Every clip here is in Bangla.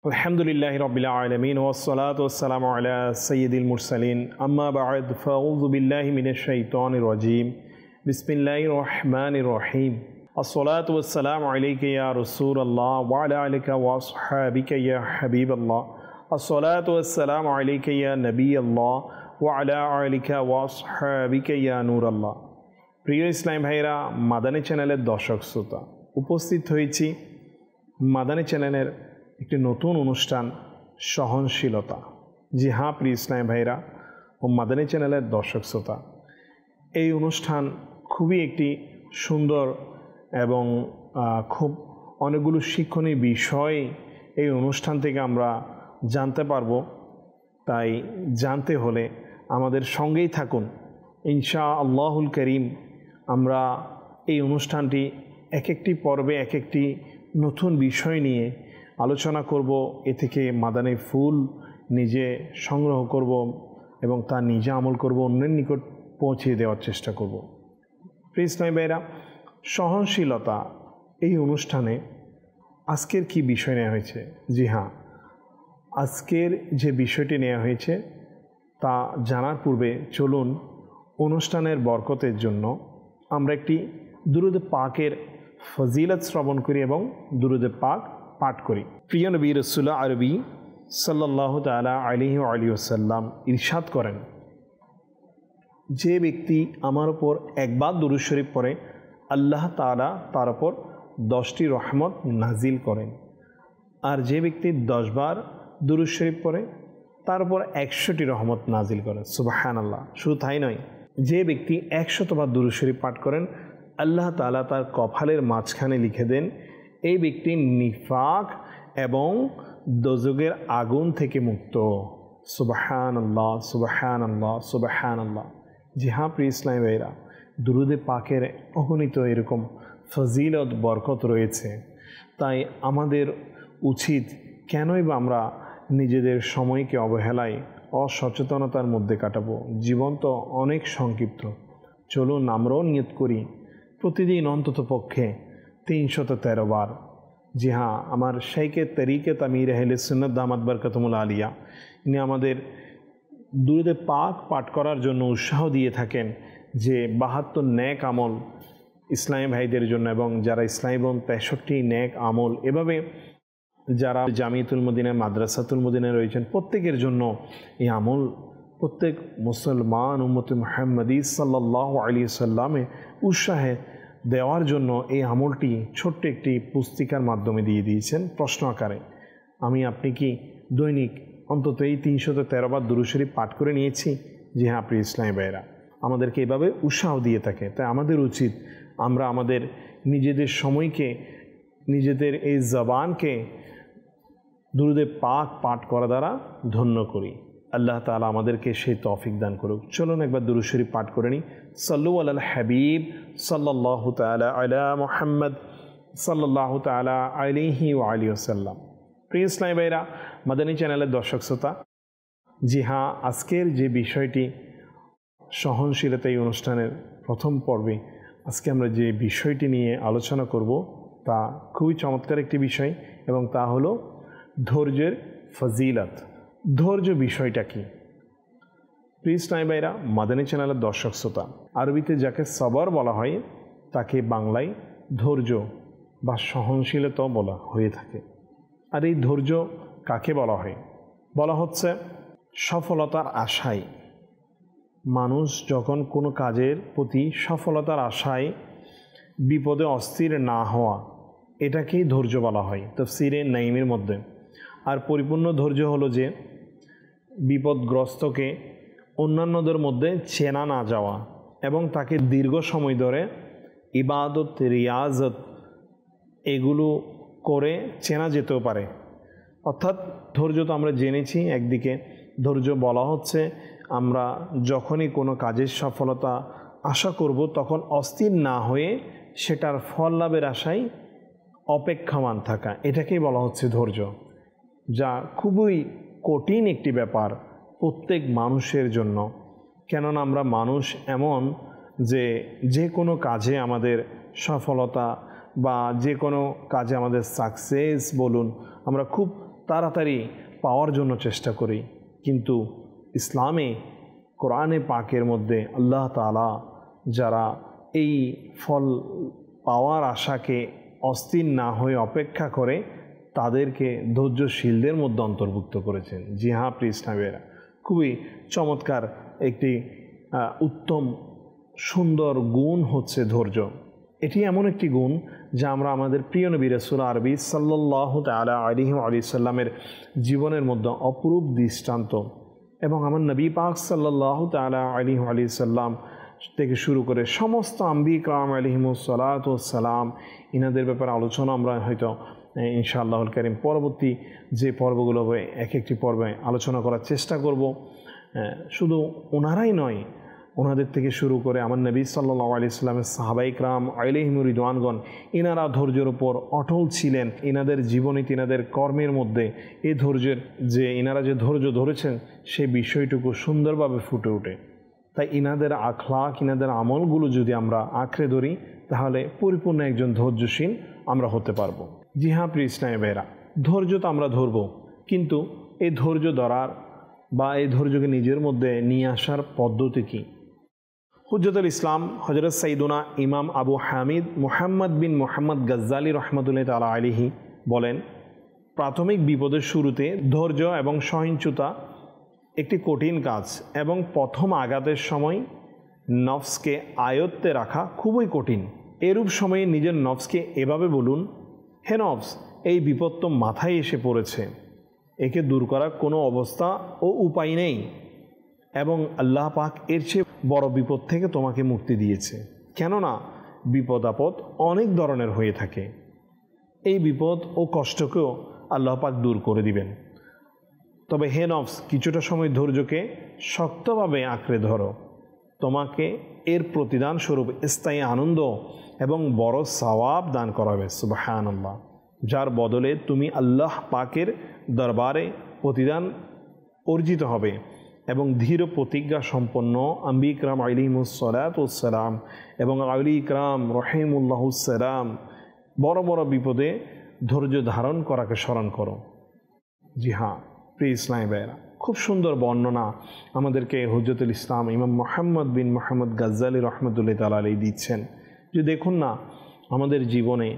আলহামদুলিল্লাহি রাব্বিল আলামিন ওয়াসসালাতু ওয়াসসালামু আলা সাইয়্যিদিল মুরসালিন আম্মা বা'দ ফাআউযু বিল্লাহি মিনাশ শাইতানির রাজীম বিসমিল্লাহির রহমানির রহিম আসসালাতু ওয়াসসালামু আলাইকা ইয়া রাসূলুল্লাহ ওয়া আলা আলিকা ওয়া আসহাবিকা ইয়া হাবিবাল্লাহ আসসালাতু ওয়াসসালামু আলাইকা ইয়া নবিয়াল্লাহ ওয়া আলা আলিকা ওয়া আসহাবিকা ইয়া নূরাল্লাহ। প্রিয় ইসলাম ভাইরা, মাদানী চ্যানেলের দর্শক শ্রোতা, উপস্থিত হয়েছি মাদানী চ্যানেলের একটি নতুন অনুষ্ঠান সহনশীলতা। জি হ্যাঁ প্রিয় ইসলাম ভাইরা ও মাদানী চ্যানেলের দর্শক শ্রোতা, এই অনুষ্ঠান খুবই একটি সুন্দর এবং খুব অনেকগুলো শিক্ষণীয় বিষয় এই অনুষ্ঠান থেকে আমরা জানতে পারবো। তাই জানতে হলে আমাদের সঙ্গেই থাকুন ইনশা আল্লাহুল করিম। আমরা এই অনুষ্ঠানটি এক একটি পর্বে এক একটি নতুন বিষয় নিয়ে আলোচনা করব। এ থেকে মাদানী ফুল নিজে সংগ্রহ করব এবং তা নিজে আমল করব, অন্যের নিকট পৌঁছে দেওয়ার চেষ্টা করব। প্রিয় ইসলামী ভাইরা, সহনশীলতা এই অনুষ্ঠানে আজকের কি বিষয় নেওয়া হয়েছে? জি হ্যাঁ, আজকের যে বিষয়টি নেওয়া হয়েছে তা জানার পূর্বে চলুন অনুষ্ঠানের বরকতের জন্য আমরা একটি দুরূদ পাকের ফজিলত শ্রবণ করি এবং দুরূদ পাক পাঠ করি। প্রিয় নবী রাসূলুল্লাহ আরবি সাল্লাল্লাহু তাআলা আলাইহি ওয়া আলিহি ওয়াসাল্লাম ইরশাদ করেন, যে ব্যক্তি আমার ওপর একবার দুরূদ শরীফ পড়ে আল্লাহ তাআলা তার ওপর 10টি রহমত নাজিল করেন, আর যে ব্যক্তি 10 বার দুরূদ শরীফ পড়ে তার উপর 100টি রহমত নাজিল করেন। সুবহানাল্লাহ। শুধু তাই নয়, যে ব্যক্তি 100 বার দুরূদ শরীফ পাঠ করেন আল্লাহ তাআলা তার কপালের মাঝখানে লিখে দেন এই ব্যক্তি নিফাক এবং দোজখের আগুন থেকে মুক্ত। সুবহানাল্লাহ, সুবহানাল্লাহ, সুবহানাল্লাহ। জি হ্যাঁ প্রিয় ইসলামী ভাইরা, দুরূদে পাকের অগণিত এরকম ফজিলত বরকত রয়েছে। তাই আমাদের উচিত কেনই বা আমরা নিজেদের সময়কে অবহেলায় অসচেতনতার মধ্যে কাটাবো? জীবন তো অনেক সংক্ষিপ্ত। চলুন আমরাও নিয়ত করি প্রতিদিন অন্তত পক্ষে 313 বার। জি হ্যাঁ, আমার শাইখে তরিকত আমির আহলে সুন্নাত দামাত বরকতুল আলিয়া ইনি আমাদের দুরূদে পাক পাঠ করার জন্য উৎসাহ দিয়ে থাকেন যে 72 নেক আমল ইসলামী ভাইদের জন্য, এবং যারা ইসলামী বোন 63 নেক আমল, এভাবে যারা জামিয়াতুল মদিনা মাদ্রাসাতুল মদিনায় রয়েছেন প্রত্যেকের জন্য এই আমল প্রত্যেক মুসলমান উম্মতে মুহাম্মদী সাল্লাল্লাহু আলাইহি সাল্লামে উৎসাহে দেওয়ার জন্য এই আমলটি ছোট্ট একটি পুস্তিকার মাধ্যমে দিয়ে দিয়েছেন প্রশ্ন আকারে। আপনি কি দৈনিক অন্তত এই 313 বার দুরূদ শরীফ পাঠ করে নিয়েছি? জি হ্যাঁ প্রিয় ইসলামী ভাইরা, আমাদেরকে এভাবে উৎসাহ দিয়ে থাকে। তাই আমাদের উচিত আমরা আমাদের নিজেদের সময়কে, নিজেদের এই জবানকে দুরূদে পাক পাঠ করা দ্বারা ধন্য করি। আল্লাহ তাআলা আমাদেরকে সেই তৌফিক দান করুক। চলুন একবার দুরূদ শরীফ পাঠ করে নিই। সাল্লু আলাল হাবিব সাল্লাল্লাহু তাআলা আলা মুহাম্মদ সাল্লাল্লাহু তাআলা আলাইহি ওয়া আলিহি ওয়াসাল্লাম। প্রিয় ইসলামী ভাইরা, মাদানী চ্যানেলের দর্শক শ্রোতা, জি হ্যাঁ, আজকের যে বিষয়টি সহনশীলতা এই অনুষ্ঠানের প্রথম পর্বে আজকে আমরা যে বিষয়টি নিয়ে আলোচনা করব তা খুবই চমৎকার একটি বিষয়, এবং তা হলো ধৈর্যের ফজিলত। ধৈর্য বিষয়টা কি? প্রিয় ইসলামী ভাইরা, মাদানী চ্যানেলের দর্শক শ্রোতা, আরবিতে যাকে সবর বলা হয় তাকে বাংলায় ধৈর্য বা সহনশীলতা বলা হয়ে থাকে। আর এই ধৈর্য কাকে বলা হয়? বলা হচ্ছে সফলতার আশায় মানুষ যখন কোনো কাজের প্রতি সফলতার আশায় বিপদে অস্থির না হওয়া, এটাকেই ধৈর্য বলা হয় তাফসীরে নাঈমের মধ্যে। আর পরিপূর্ণ ধৈর্য হলো যে বিপদগ্রস্তকে অন্যান্যদের মধ্যে চেনা না যাওয়া এবং তাকে দীর্ঘ সময় ধরে ইবাদত, রিয়াজত এগুলো করে চেনা যেতেও পারে। অর্থাৎ ধৈর্য তো আমরা জেনেছি, একদিকে ধৈর্য বলা হচ্ছে আমরা যখনই কোনো কাজের সফলতা আশা করব তখন অস্থির না হয়ে সেটার ফল লাভের আশায় অপেক্ষমান থাকা, এটাকেই বলা হচ্ছে ধৈর্য, যা খুবই কঠিন একটি ব্যাপার প্রত্যেক মানুষের জন্য। কেননা আমরা মানুষ এমন যে কোনো কাজে আমাদের সফলতা বা যে কোনো কাজে আমাদের সাকসেস বলুন, আমরা খুব তাড়াতাড়ি পাওয়ার জন্য চেষ্টা করি, কিন্তু ইসলামে কোরআনে পাকের মধ্যে আল্লাহ তাআলা যারা এই ফল পাওয়ার আশাকে অস্থির না হয়ে অপেক্ষা করে তাদেরকে ধৈর্যশীলদের মধ্যে অন্তর্ভুক্ত করেছেন। জি হ্যাঁ প্রিয় ইসলামীরা, খুবই চমৎকার একটি উত্তম সুন্দর গুণ হচ্ছে ধৈর্য। এটি এমন একটি গুণ যা আমরা আমাদের প্রিয় নবী রাসূল আরবি সাল্লাল্লাহু তাআলা আলাইহি ওয়া সাল্লামের জীবনের মধ্যে অপরূপ দৃষ্টান্ত, এবং আমার নবী পাক সাল্লাল্লাহু তাআলা আলাইহি ওয়া সাল্লাম থেকে শুরু করে সমস্ত আম্বিয়া কিরাম আলাইহিমুস সালাতু ওয়াস সালাম, ইনাদের ব্যাপারে আলোচনা আমরা হয়তো ইনশাআল্লাহুল কারীম পরবর্তী যে পর্বগুলো হবে এক একটি পর্বে আলোচনা করার চেষ্টা করব। শুধু ওনারাই নয়, ওনাদের থেকে শুরু করে আমার নবী সাল্লাল্লাহু আলাইহি সাল্লামের সাহাবায়ে কিরাম আলাইহিম রিদওয়ানগণ, ইনারা ধৈর্যের উপর অটল ছিলেন। ইনাদের জীবনে ইনাদের কর্মের মধ্যে এই ধৈর্যের যে ইনারা যে ধৈর্য ধরেছেন সেই বিষয়টুকু সুন্দরভাবে ফুটে ওঠে। তাই ইনাদের আখলাক ইনাদের আমলগুলো যদি আমরা আঁকড়ে ধরি তাহলে পরিপূর্ণ একজন ধৈর্যশীল আমরা হতে পারবো। জি হ্যাঁ প্রিয় ইসলামী ভাইরা, ধৈর্য তো আমরা ধরবো, কিন্তু এই ধৈর্য ধরার বা এই ধৈর্যকে নিজের মধ্যে নিয়ে আসার পদ্ধতি কী? হুজ্জতুল ইসলাম হযরত সাইয়্যিদুনা ইমাম আবু হামিদ মুহাম্মদ বিন মুহাম্মদ গাজ্জালী রাহমাতুল্লাহি তাআলা আলাইহি বলেন, প্রাথমিক বিপদের শুরুতে ধৈর্য এবং সহিষ্ণুতা একটি কঠিন কাজ, এবং প্রথম আঘাতের সময় নফসকে আয়ত্তে রাখা খুবই কঠিন। এরূপ সময়ে নিজের নফসকে এভাবে বলুন, হে নফস, এই বিপদ তো মাথায় এসে পড়েছে, একে দূর করার কোনো অবস্থা ও উপায় নেই, এবং আল্লাহ পাক এর চেয়ে বড় বিপদ থেকে তোমাকে মুক্তি দিয়েছে। কেননা বিপদ আপদ অনেক ধরনের হয়ে থাকে, এই বিপদ ও কষ্টকেও আল্লাহ পাক দূর করে দিবেন। তবে হে নফস, কিছুটা সময় ধৈর্যকে শক্তভাবে আঁকড়ে ধরো, তোমাকে এর প্রতিদান স্বরূপ স্থায়ী আনন্দ এবং বড় সওয়াব দান করাবে সুবহানাল্লাহ, যার বদলে তুমি আল্লাহ পাকের দরবারে প্রতিদান অর্জিত হবে। এবং ধীর প্রতিজ্ঞা সম্পন্ন আম্বিয়া কিরাম আলাইহিমুস সালাতু ওয়াস সালাম এবং আউলিয়া কিরাম রাহিমাহুমুল্লাহুস সালাম বড় বড় বিপদে ধৈর্য ধারণ করাকে স্মরণ করো। জি হ্যাঁ প্রিয় ইসলামী ভাইয়েরা, খুব সুন্দর বর্ণনা আমাদেরকে হুজ্জতুল ইসলাম ইমাম মুহাম্মদ বিন মুহাম্মদ গাজ্জালী রাহমাতুল্লাহি তাআলা আলাইহি দিচ্ছেন। যে দেখুন না, আমাদের জীবনে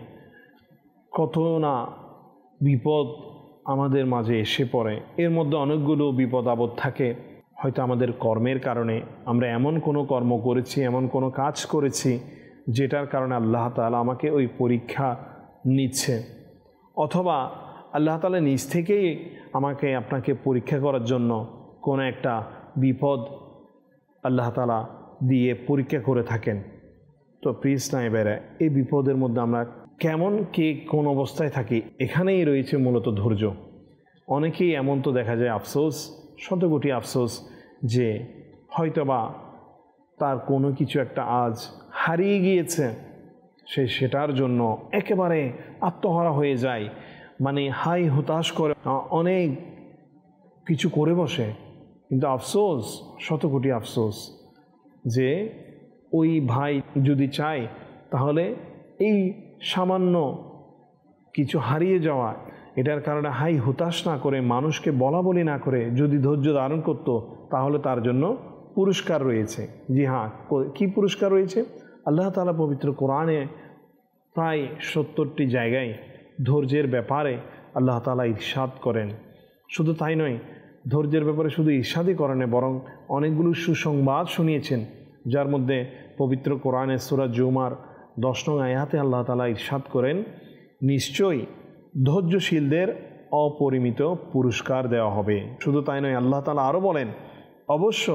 কত না বিপদ আমাদের মাঝে এসে পড়ে, এর মধ্যে অনেকগুলো বিপদ আপদ থাকে। হয়তো আমাদের কর্মের কারণে আমরা এমন কোনো কর্ম করেছি, এমন কোনো কাজ করেছি যেটার কারণে আল্লাহ তাআলা আমাকে ওই পরীক্ষা নিচ্ছে, অথবা আল্লাহ তাআলা নিজ থেকেই আমাকে আপনাকে পরীক্ষা করার জন্য কোনো একটা বিপদ আল্লাহ তাআলা দিয়ে পরীক্ষা করে থাকেন। তো প্রিয় ইসলামী ভাইরা, এই বিপদের মধ্যে আমরা কেমন কে কোন অবস্থায় থাকি, এখানেই রয়েছে মূলত ধৈর্য। অনেকেই এমন তো দেখা যায় আফসোস, শতকোটি আফসোস, যে হয়তোবা তার কোনো কিছু একটা আজ হারিয়ে গিয়েছে, সেটার জন্য একেবারে আত্মহারা হয়ে যায়, মানে হাই হতাশ করে অনেক কিছু করে বসে। কিন্তু আফসোস, শতকোটি আফসোস, যে ওই ভাই যদি চায় তাহলে এই সামান্য কিছু হারিয়ে যাওয়া, এটার কারণে হাই হতাশ না করে, মানুষকে বলা বলি না করে যদি ধৈর্য ধারণ করতো, তাহলে তার জন্য পুরস্কার রয়েছে। জি হ্যাঁ, কি পুরস্কার রয়েছে? আল্লাহ তাআলা পবিত্র কোরআনে প্রায় 70টি জায়গায় ধৈর্যের ব্যাপারে আল্লাহ তাআলা ইরশাদ করেন। শুধু তাই নয়, ধৈর্যের ব্যাপারে শুধু ইরশাদই করেন, বরং অনেকগুলো সুসংবাদ শুনিয়েছেন, যার মধ্যে পবিত্র কোরআনে সূরা জুমার 10 নং আয়াতে আল্লাহ তাআলা ইরশাদ করেন, নিশ্চয়ই ধৈর্যশীলদের অপরিমিত পুরস্কার দেওয়া হবে। শুধু তাই নয়, আল্লাহ তাআলা আরও বলেন, অবশ্য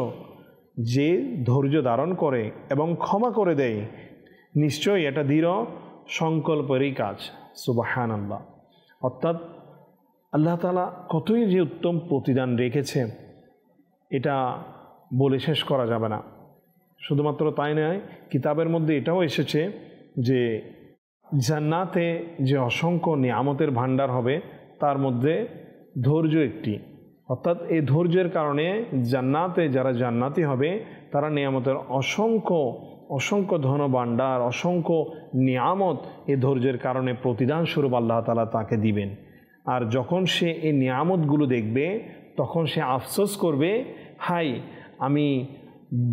যে ধৈর্য ধারণ করে এবং ক্ষমা করে দেয়, নিশ্চয়ই এটা দৃঢ় সংকল্পেরই কাজ। সুবহানাল্লাহ। অর্থাৎ আল্লাহ তাআলা কতই যে উত্তম প্রতিদান রেখেছে, এটা বলে শেষ করা যাবে না। শুধুমাত্র তাই নয়, কিতাবের মধ্যে এটাও এসেছে যে জান্নাতে যে অসংখ্য নিয়ামতের ভাণ্ডার হবে, তার মধ্যে ধৈর্য একটি। অর্থাৎ এই ধৈর্যের কারণে জান্নাতে যারা জান্নাতি হবে, তারা নিয়ামতের অসংখ্য অসংখ্য ধন ভাণ্ডার, অসংখ্য নিয়ামত এই ধৈর্যের কারণে প্রতিদান স্বরূপ আল্লাহ তাআলা তাকে দিবেন। আর যখন সে এই নিয়ামতগুলো দেখবে তখন সে আফসোস করবে, হাই আমি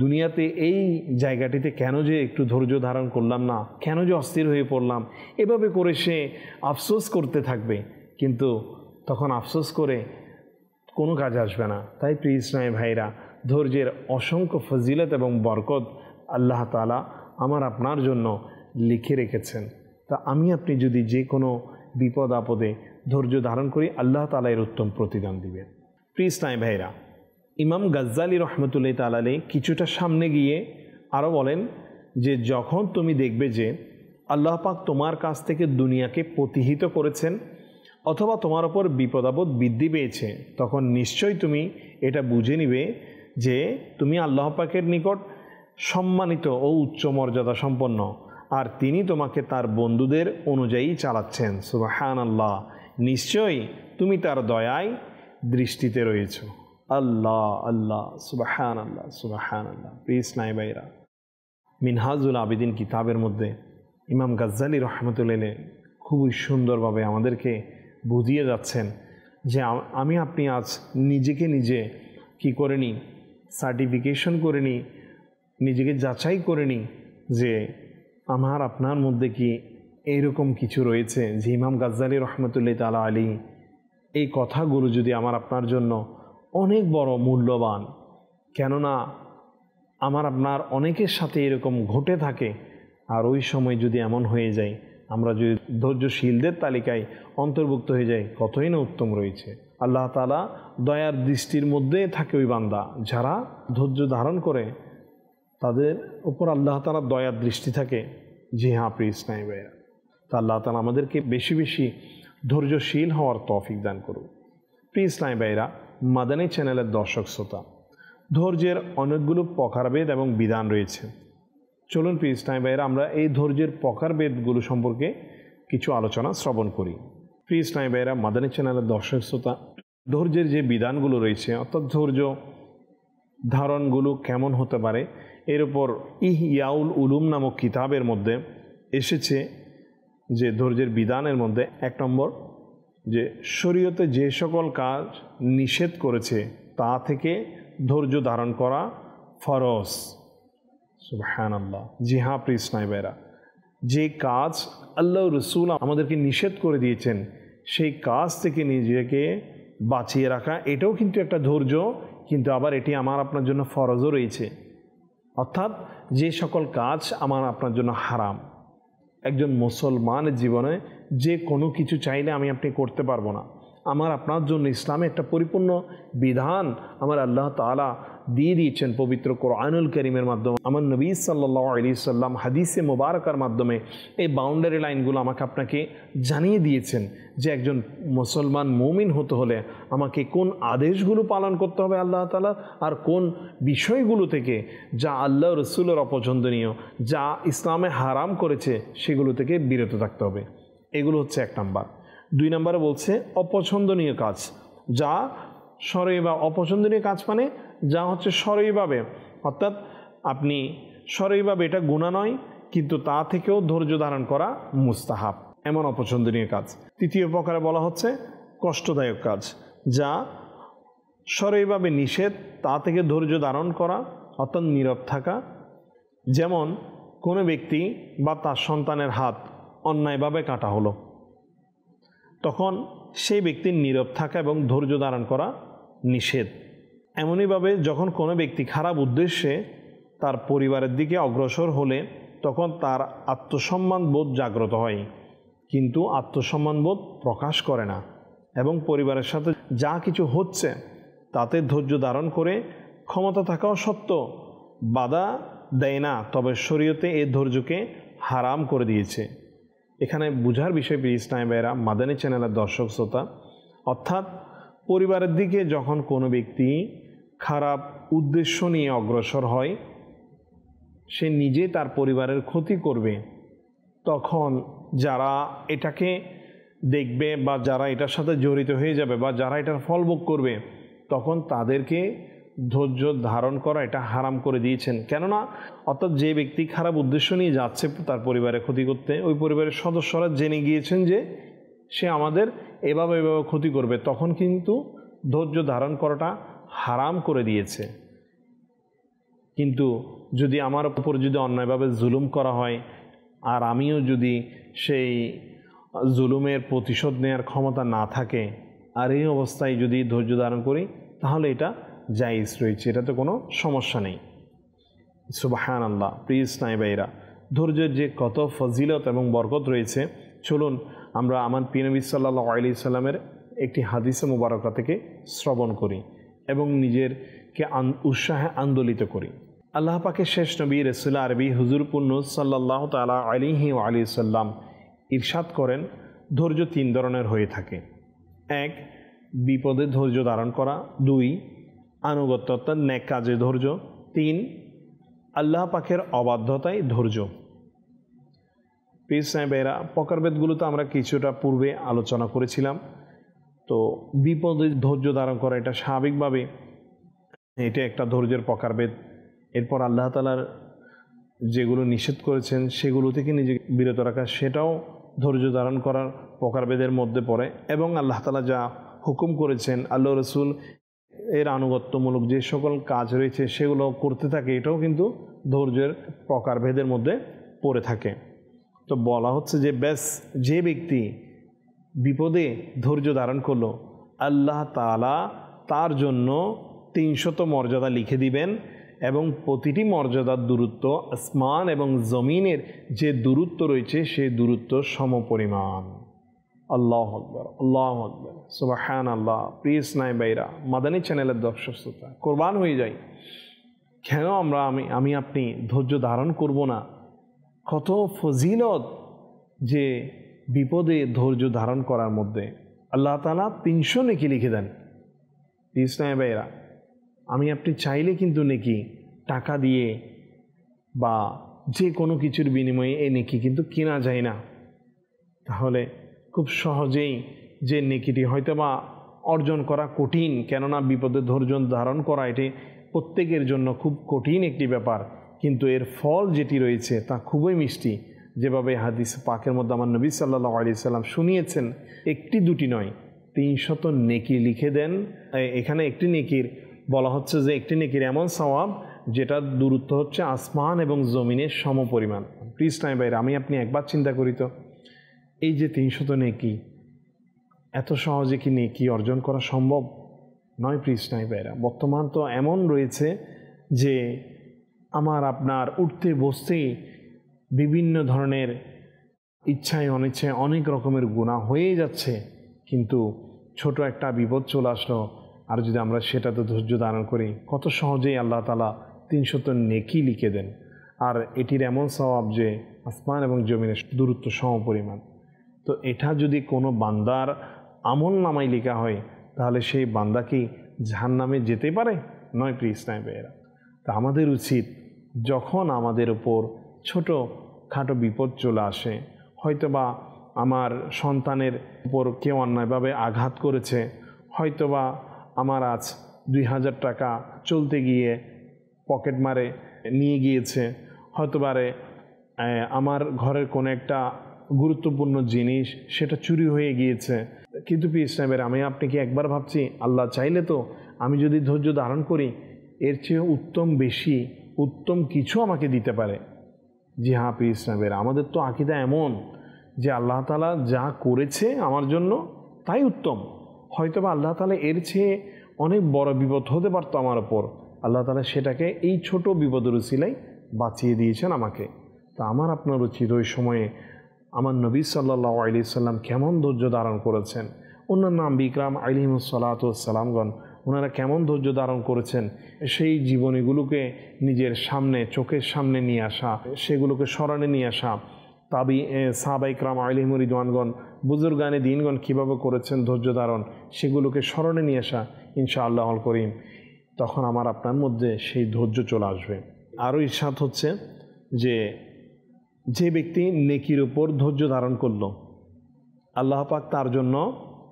দুনিয়াতে এই জায়গাটিতে কেন যে একটু ধৈর্য ধারণ করলাম না, কেন যে অস্থির হয়ে পড়লাম, এভাবে করে সে আফসোস করতে থাকবে। কিন্তু তখন আফসোস করে কোনো কাজ আসবে না। তাই প্রিয় ইসলামী ভাইরা, ধৈর্যের অসংখ্য ফজিলত এবং বরকত আল্লাহ তাআলা আমার আপনার জন্য লিখে রেখেছেন। তা আমি আপনি যদি যে কোনো বিপদ আপদে ধৈর্য ধারণ করি, আল্লাহ তাআলা এর উত্তম প্রতিদান দিবেন। প্রিয় ইসলামী ভাইরা, ইমাম গাজ্জালী রহমতুল্লাহ তাআলা আলাইহি কিছুটা সামনে গিয়ে আরও বলেন যে যখন তুমি দেখবে যে আল্লাহ পাক তোমার কাছ থেকে দুনিয়াকে প্রতিহিত করেছেন অথবা তোমার ওপর বিপদ আপদ বৃদ্ধি পেয়েছে, তখন নিশ্চয়ই তুমি এটা বুঝে নিবে যে তুমি আল্লাহ পাকের নিকট সম্মানিত ও উচ্চ মর্যাদা সম্পন্ন, আর তিনি তোমাকে তার বন্ধুদের অনুযায়ী চালাচ্ছেন। সুবহানাল্লাহ, নিশ্চয়ই তুমি তার দয়ায় দৃষ্টিতে রয়েছ। আল্লাহ আল্লাহ, সুবহানাল্লাহ সুবহানাল্লাহ। প্রিয় ইসলামী ভাইরা, মিনহাজুল আবিদিন কিতাবের মধ্যে ইমাম গাজ্জালী রহমতুল্লাহ আলাইহি খুবই সুন্দরভাবে আমাদেরকে বুঝিয়ে যাচ্ছেন যে আমি আপনি আজ নিজেকে নিজে কি করে নিই, সার্টিফিকেশন করে নিই, নিজেকে যাচাই করে নিই যে আমার আপনার মধ্যে কি এইরকম কিছু রয়েছে যে ইমাম গাজ্জালী রহমতুল্লাহ তাআলা আলাইহি এই কথাগুলো যদি আমার আপনার জন্য অনেক বড় মূল্যবান। কেননা আমার আপনার অনেকের সাথে এরকম ঘটে থাকে, আর ওই সময় যদি এমন হয়ে যায় আমরা যদি ধৈর্যশীলদের তালিকায় অন্তর্ভুক্ত হয়ে যাই, কতই না উত্তম রয়েছে। আল্লাহ তাআলা দয়ার দৃষ্টির মধ্যে থাকে ওই বান্দা যারা ধৈর্য ধারণ করে, তাদের উপর আল্লাহ তাআলা দয়ার দৃষ্টি থাকে। জি হ্যাঁ প্রিয় ইসলামী ভাইরা, তা আল্লাহ তাআলা আমাদেরকে বেশি বেশি ধৈর্যশীল হওয়ার তৌফিক দান করুন। প্রিয় ইসলামী ভাইরা, মাদানী চ্যানেলের দর্শক শ্রোতা, ধৈর্যের অনেকগুলো প্রকারভেদ এবং বিধান রয়েছে। চলুন প্রিয় ইসলামী ভাইরা, আমরা এই ধৈর্যের প্রকারভেদগুলো সম্পর্কে কিছু আলোচনা শ্রবণ করি। প্রিয় ইসলামী ভাইরা, মাদানী চ্যানেলের দর্শক শ্রোতা, ধৈর্যের যে বিধানগুলো রয়েছে অর্থাৎ ধৈর্য ধারণগুলো কেমন হতে পারে, এর উপর ইহইয়াউল উলুম নামক কিতাবের মধ্যে এসেছে যে ধৈর্যের বিধানের মধ্যে 1 নম্বর, যে শরীয়তে যে সকল কাজ নিষেধ করেছে তা থেকে ধৈর্য ধারণ করা ফরজ। সুবহানাল্লাহ। জি হ্যাঁ প্রিয় ইসলামী ভাইরা, যে কাজ আল্লাহ রসুল আমাদেরকে নিষেধ করে দিয়েছেন সেই কাজ থেকে নিজেকে বাঁচিয়ে রাখা, এটাও কিন্তু একটা ধৈর্য, কিন্তু আবার এটি আমার আপনার জন্য ফরজও রয়েছে। অর্থাৎ যে সকল কাজ আমার আপনার জন্য হারাম, একজন মুসলমানের জীবনে যে কোনো কিছু চাইলে আমি আপনি করতে পারবো না। আমার আপনার জন্য ইসলামে একটা পরিপূর্ণ বিধান আমার আল্লাহ তাআলা দিয়ে দিয়েছেন পবিত্র কোরআনুল কারীমের মাধ্যমে। আমার নবী সাল্লাল্লাহু আলাইহি সাল্লাম হাদিসে মুবারাকার মাধ্যমে এই বাউন্ডারি লাইনগুলো আমাকে আপনাকে জানিয়ে দিয়েছেন যে একজন মুসলমান মুমিন হতে হলে আমাকে কোন আদেশগুলো পালন করতে হবে আল্লাহ তাআলা, আর কোন বিষয়গুলো থেকে যা আল্লাহ রসুলের অপছন্দনীয়, যা ইসলামে হারাম করেছে সেগুলো থেকে বিরত থাকতে হবে। এগুলো হচ্ছে 1 নাম্বার। 2 নম্বরে বলছে অপছন্দনীয় কাজ, যা শরঈ বা অপছন্দনীয় কাজ মানে যা হচ্ছে শরঈভাবে, অর্থাৎ আপনি শরঈভাবে এটা গুনাহ নয় কিন্তু তা থেকেও ধৈর্য ধারণ করা মুস্তাহাব, এমন অপছন্দনীয় কাজ। 3য় প্রকারে বলা হচ্ছে কষ্টদায়ক কাজ, যা শরঈভাবে নিষেধ তা থেকে ধৈর্য ধারণ করা অর্থাৎ নীরব থাকা। যেমন কোনো ব্যক্তি বা তার সন্তানের হাত অন্যায়ভাবে কাটা হলো, তখন সেই ব্যক্তির নীরব থাকা এবং ধৈর্য ধারণ করা নিষেধ। এমনইভাবে যখন কোনো ব্যক্তি খারাপ উদ্দেশ্যে তার পরিবারের দিকে অগ্রসর হলে তখন তার আত্মসম্মান বোধ জাগ্রত হয়, কিন্তু আত্মসম্মান বোধ প্রকাশ করে না এবং পরিবারের সাথে যা কিছু হচ্ছে তাতে ধৈর্য ধারণ করে ক্ষমতা থাকাও সত্ত্বেও বাধা দেয় না, তবে শরীয়তে এই ধৈর্যকে হারাম করে দিয়েছে। এখানে বুঝার বিষয় প্রিয় ইসলামী ভাইরা, মাদানী চ্যানেলের দর্শক শ্রোতা, অর্থাৎ পরিবারের দিকে যখন কোনো ব্যক্তি খারাপ উদ্দেশ্য নিয়ে অগ্রসর হয়, সে নিজে তার পরিবারের ক্ষতি করবে, তখন যারা এটাকে দেখবে বা যারা এটার সাথে জড়িত হয়ে যাবে বা যারা এটার ফল ভোগ করবে, তখন তাদেরকে ধৈর্য ধারণ করা এটা হারাম করে দিয়েছেন। কেননা অর্থাৎ যে ব্যক্তি খারাপ উদ্দেশ্য নিয়ে যাচ্ছে তার পরিবারের ক্ষতি করতে, ওই পরিবারের সদস্যরা জেনে গিয়েছেন যে সে আমাদের এভাবে ক্ষতি করবে, তখন কিন্তু ধৈর্য ধারণ করাটা হারাম করে দিয়েছে। কিন্তু যদি আমার উপর যদি অন্যায়ভাবে জুলুম করা হয় আর আমিও যদি সেই জুলুমের প্রতিশোধ নেওয়ার ক্ষমতা না থাকে, আর এই অবস্থায় যদি ধৈর্য ধারণ করি, তাহলে এটা জায়েজ রয়েছে, এটাতে কোনো সমস্যা নেই। সুবহানাল্লাহ। প্রিয় ইসলামী ভাইরা, ধৈর্যের যে কত ফজিলত এবং বরকত রয়েছে, চলুন আমরা আমার প্রিয় নবী সাল্লাল্লাহু আলাইহি সাল্লামের একটি হাদিসে মুবারকা থেকে শ্রবণ করি এবং নিজেরকে উৎসাহে আন্দোলিত করি। আল্লাহ পাকের শেষ নবী রাসূল আরবি হুজুর পুণ্য সাল্লাল্লাহু তাআলা আলাইহি ওয়া আলিহি সাল্লাম ইরশাদ করেন, ধৈর্য 3 ধরনের হয়ে থাকে। 1, বিপদে ধৈর্য ধারণ করা। 2, আনুগত্য অর্থাৎ নেক কাজে ধৈর্য। 3, আল্লাহ পাকের অবাধ্যতায় ধৈর্য। প্রিয় ইসলামী ভাইরা, প্রকারভেদগুলো তো আমরা কিছুটা পূর্বে আলোচনা করেছিলাম। তো বিপদে ধৈর্য ধারণ করা এটা স্বাভাবিকভাবে এটা একটা ধৈর্যের প্রকারভেদ। এরপর আল্লাহ তাআলার যেগুলো নিষেধ করেছেন সেগুলো থেকে নিজেকে বিরত রাখা, সেটাও ধৈর্য ধারণ করার প্রকারভেদের মধ্যে পড়ে। এবং আল্লাহ তাআলা যা হুকুম করেছেন, আল্লাহ রসুল এর আনুগত্যমূলক যে সকল কাজ রয়েছে সেগুলো করতে থাকে, এটাও কিন্তু ধৈর্যের প্রকারভেদের মধ্যে পড়ে থাকে। তো বলা হচ্ছে যে ব্যাস যে ব্যক্তি বিপদে ধৈর্য ধারণ করলো, আল্লাহ তাআলা তার জন্য 300 মর্যাদা লিখে দিবেন এবং প্রতিটি মর্যাদার দূরত্ব আসমান এবং জমিনের যে দূরত্ব রয়েছে সেই দূরত্ব সমপরিমাণ। আল্লাহু আকবার, আল্লাহু আকবার, সুবহানাল্লাহ। প্রিয় ইসলামী ভাইরা, মাদানী চ্যানেলের দর্শক শ্রোতা, কোরবান হয়ে যাই, কেন আমি আপনি ধৈর্য ধারণ করব না? কত ফজিলত যে বিপদে ধৈর্য ধারণ করার মধ্যে। আল্লাহ তাআলা 300 নেকি লিখে দেন। ইসলামী ভাইরা, আমি আপনি চাইলে কিন্তু নেকি টাকা দিয়ে বা যে কোনো কিছুর বিনিময়ে এই নেকি কিন্তু কেনা যায় না। তাহলে খুব সহজেই যে নেকিটি হয়তো বা অর্জন করা কঠিন, কেননা বিপদে ধৈর্য ধারণ করা এটি প্রত্যেকের জন্য খুব কঠিন একটি ব্যাপার, কিন্তু এর ফল যেটি রয়েছে তা খুবই মিষ্টি। যেভাবে হাদিস পাকের মধ্যে আমার নবী সাল্লাল্লাহু আলাইহি সাল্লাম শুনিয়েছেন, একটি দুটি নয়, 300 নেকি লিখে দেন। এখানে একটি নেকির বলা হচ্ছে যে একটি নেকির এমন সওয়াব যেটার দূরত্ব হচ্ছে আসমান এবং জমিনের সমপরিমাণ। প্লিজ নাই ভাইরা, আমি আপনি একবার চিন্তা করি তো, এই যে 300 নেকি, এত সহজে কি নেকি অর্জন করা সম্ভব নয়? প্লিজ নাই ভাইরা, বর্তমান তো এমন রয়েছে যে আমার আপনার উঠতে বসতেই বিভিন্ন ধরনের ইচ্ছায় অনিচ্ছায় অনেক রকমের গুনাহ হয়ে যাচ্ছে, কিন্তু ছোট একটা বিপদ চলে আসলো, আর যদি আমরা সেটাতে ধৈর্য ধারণ করি, কত সহজেই আল্লাহ তাআলা 300 নেকি লিখে দেন। আর এটির এমন সওয়াব যে আসমান এবং জমিনের দূরত্ব সমপরিমাণ। তো এটা যদি কোনো বান্দার আমল নামায় লেখা হয়, তাহলে সেই বান্দা কি জাহান্নামে যেতে পারে? নয়। প্রিয় ইসলামী ভাইয়েরা, তা আমাদের উচিত যখন আমাদের উপর ছোট খাটো বিপদ চলে আসে, হয়তোবা আমার সন্তানের উপর কেউ অন্যায়ভাবে আঘাত করেছে, হয়তোবা আমার আজ 2000 টাকা চলতে গিয়ে পকেট মারে নিয়ে গিয়েছে, হয়তোবারে আমার ঘরের কোনো একটা গুরুত্বপূর্ণ জিনিস সেটা চুরি হয়ে গিয়েছে, কিন্তু প্রিয় ইসলামের আমি আপনি কি একবার ভাবছি আল্লাহ চাইলে তো আমি যদি ধৈর্য ধারণ করি এর চেয়ে উত্তম কিছু আমাকে দিতে পারে। জি হ্যাঁ প্রিয় ইসলামের, আমাদের তো আকীদা এমন যে আল্লাহ তাআলা যা করেছে আমার জন্য তাই উত্তম। হয়তোবা আল্লাহ তাআলা এর চেয়ে অনেক বড় বিপদ হতে পারতো আমার ওপর, আল্লাহ তাআলা সেটাকে এই ছোট বিপদের উসিলায় বাঁচিয়ে দিয়েছেন আমাকে। তা আমার আপনার উচিত ওই সময়ে আমার নবী সাল্লাল্লাহু আলাইহি সাল্লাম কেমন ধৈর্য ধারণ করেছেন, অন্যান্য আম্বিয়া ইকরাম আলাইহিমুস সালাতু ওয়াস সালামগণ ওনারা কেমন ধৈর্য ধারণ করেছেন, সেই জীবনীগুলোকে নিজের সামনে চোখের সামনে নিয়ে আসা, সেগুলোকে স্মরণে নিয়ে আসা, সাহাবায়ে ইকরাম আলাইহিম রিদওয়ানগণ বুজুর্গানে দ্বীনগণ কীভাবে করেছেন ধৈর্য ধারণ, সেগুলোকে স্মরণে নিয়ে আসা, ইনশাআল্লাহুল করিম তখন আমার আপনার মধ্যে সেই ধৈর্য চলে আসবে। আরও ইরশাদ হচ্ছে যে ব্যক্তি নেকির উপর ধৈর্য ধারণ করল, আল্লাহ পাক তার জন্য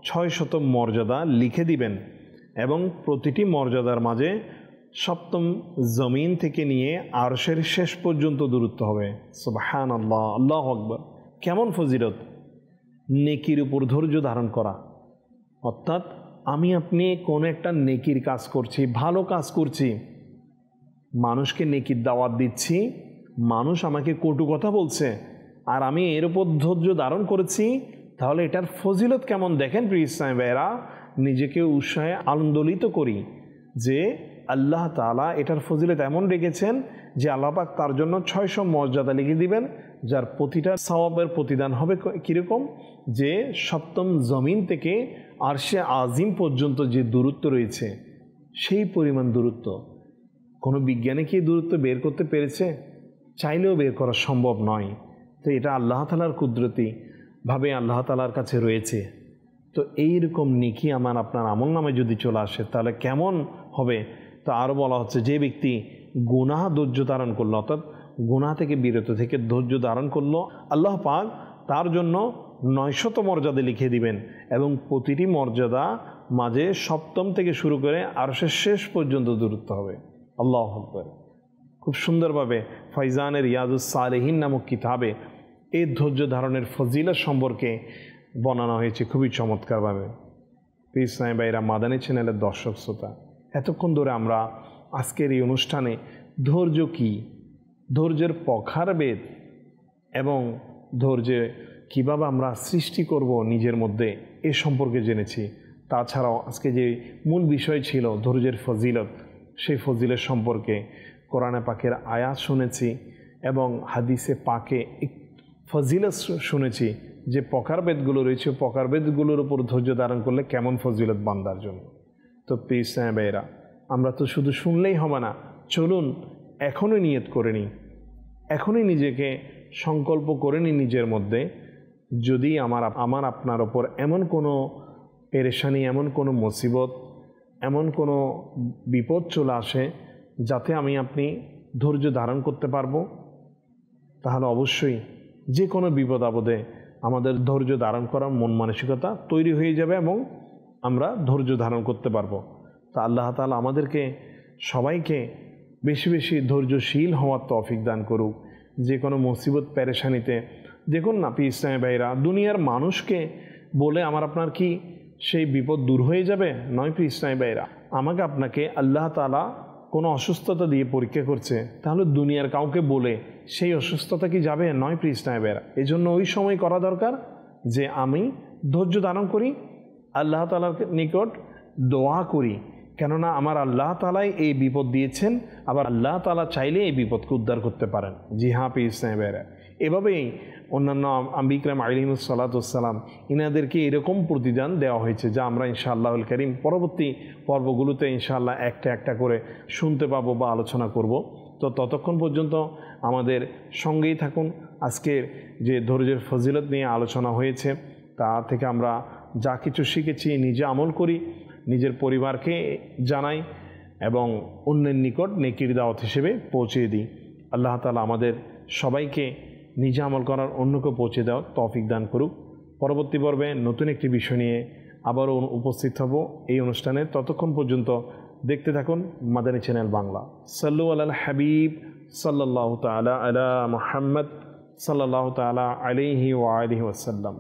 600 মর্যাদা লিখে দিবেন এবং প্রতিটি মর্যাদার মাঝে 7ম জমিন থেকে নিয়ে আরশের শেষ পর্যন্ত দূরত্ব হবে। সুবহানাল্লাহ, আল্লাহু আকবার, কেমন ফজিলত! নেকির উপর ধৈর্য ধারণ করা, অর্থাৎ আমি আপনি কোনো একটা নেকির কাজ করছি, ভালো কাজ করছি, মানুষকে নেকির দাওয়াত দিচ্ছি, মানুষ আমাকে কটু কথা বলছে, আর আমি এর উপর ধৈর্য ধারণ করেছি, তাহলে এটার ফজিলত কেমন দেখেন প্রিয় ইসলামী ভাইয়েরা। নিজেকে উৎসাহে আনন্দলিত করি যে আল্লাহ তাআলা এটার ফজিলত এমন রেখেছেন যে আল্লাহ পাক তার জন্য 600 মর্যাদা লিখে দিবেন, যার প্রতিটা সওয়াবের প্রতিদান হবে কীরকম, যে সপ্তম জমিন থেকে আরশে আজিম পর্যন্ত যে দূরত্ব রয়েছে সেই পরিমাণ দূরত্ব। কোনো বিজ্ঞানী কি দূরত্ব বের করতে পেরেছে? চাইলেও বের করা সম্ভব নয়। তো এটা আল্লাহ তাআলার কুদরতিভাবে আল্লাহ তাআলার কাছে রয়েছে। তো এইরকম নেকি আমার আপনার আমল নামে যদি চলে আসে তাহলে কেমন হবে। তো আরও বলা হচ্ছে, যে ব্যক্তি গুনাহ ধৈর্য ধারণ করলো, অর্থাৎ গুনাহ থেকে বিরত থেকে ধৈর্য ধারণ করলো, আল্লাহ পাক তার জন্য 900 মর্যাদা লিখে দিবেন, এবং প্রতিটি মর্যাদা মাঝে সপ্তম থেকে শুরু করে আরশের শেষ পর্যন্ত দূরত্ব হবে। আল্লাহু আকবার। খুব সুন্দরভাবে ফয়জানের রিয়াজুস সালেহিন নামক কিতাবে এই ধৈর্য ধারণের ফজিলত সম্পর্কে বর্ণনা হয়েছে খুবই চমৎকারভাবে। প্রিয় ইসলামী ভাইরা, মাদানী চ্যানেলের দর্শক শ্রোতা, এতক্ষণ ধরে আমরা আজকের এই অনুষ্ঠানে ধৈর্য কী, ধৈর্যের প্রকারভেদ এবং ধৈর্যে কীভাবে আমরা সৃষ্টি করব নিজের মধ্যে এ সম্পর্কে জেনেছি। তাছাড়াও আজকে যে মূল বিষয় ছিল ধৈর্যের ফজিলত, সেই ফজিলত সম্পর্কে কোরআনে পাকের আয়াত শুনেছি এবং হাদিসে পাকে ফজিলত শুনেছি, যে প্রকারভেদগুলো রয়েছে প্রকারভেদগুলোর উপর ধৈর্য ধারণ করলে কেমন ফজিলত বান্দার জন্য। তো প্রিয় ইসলামী ভাইয়েরা, আমরা তো শুধু শুনলেই হবে না, চলুন এখনই নিয়ত করে নিই, এখনই নিজেকে সংকল্প করে নিই নিজের মধ্যে, যদি আমার আপনার ওপর এমন কোনো পেরেশানি, এমন কোনো মুসিবত, এমন কোনো বিপদ চলে আসে যাতে আমি আপনি ধৈর্য ধারণ করতে পারবো, তাহলে অবশ্যই যে কোনো বিপদ আপদে আমাদের ধৈর্য ধারণ করার মন মানসিকতা তৈরি হয়ে যাবে এবং আমরা ধৈর্য ধারণ করতে পারবো। তা আল্লাহ তাআলা আমাদেরকে সবাইকে বেশি বেশি ধৈর্যশীল হওয়ার তৌফিক দান করুক। যে কোনো মুসিবত পেরেশানিতে, দেখুন না প্রিয় ইসলামী ভাইরা, দুনিয়ার মানুষকে বলে আমার আপনার কি সেই বিপদ দূর হয়ে যাবে? নয় প্রিয় ইসলামী ভাইরা, আমাকে আপনাকে আল্লাহ তাআলা কোনো অসুস্থতা দিয়ে পরীক্ষা করছে, তাহলে দুনিয়ার কাউকে বলে সেই অসুস্থতা কি যাবে? নয় প্রিয় ইসলামী ভাইরা। এই জন্য ওই সময় করা দরকার যে আমি ধৈর্য ধারণ করি, আল্লাহ তাআলার নিকট দোয়া করি, কেননা আমার আল্লাহ তাআলাই এই বিপদ দিয়েছেন, আবার আল্লাহ তাআলা চাইলে এই বিপদকে উদ্ধার করতে পারেন। জি হ্যাঁ প্রিয় ইসলামী ভাইরা, এভাবেই অন্যান্য আম্বিয়া কিরাম আলাইহিমুস সালাতু ওয়াস সালাম ইনাদেরকে এরকম প্রতিদান দেওয়া হয়েছে, যা আমরা ইনশাআল্লাহুল কারীম পরবর্তী পর্বগুলোতে ইনশাআল্লাহ একটা একটা করে শুনতে পাবো বা আলোচনা করব। তো ততক্ষণ পর্যন্ত আমাদের সঙ্গেই থাকুন। আজকের যে ধৈর্যের ফজিলত নিয়ে আলোচনা হয়েছে তা থেকে আমরা যা কিছু শিখেছি নিজে আমল করি, নিজের পরিবারকে জানাই এবং অন্যের নিকট নেকির দাওয়াত হিসেবে পৌঁছে দিই। আল্লাহ তাআলা আমাদের সবাইকে নিজে আমল করার অন্যকে পৌঁছে দেওয়ার তৌফিক দান করুক। পরবর্তী পর্বে নতুন একটি বিষয় নিয়ে আবারও উপস্থিত হব এই অনুষ্ঠানে। ততক্ষণ পর্যন্ত দেখতে থাকুন মাদানী চ্যানেল বাংলা। সাল্লু আলাল হাবিব সাল্লাল্লাহু তাআলা আলা মুহাম্মদ সাল্লাল্লাহু তাআলা আলাইহি ওয়া আলিহি ওয়াসাল্লাম।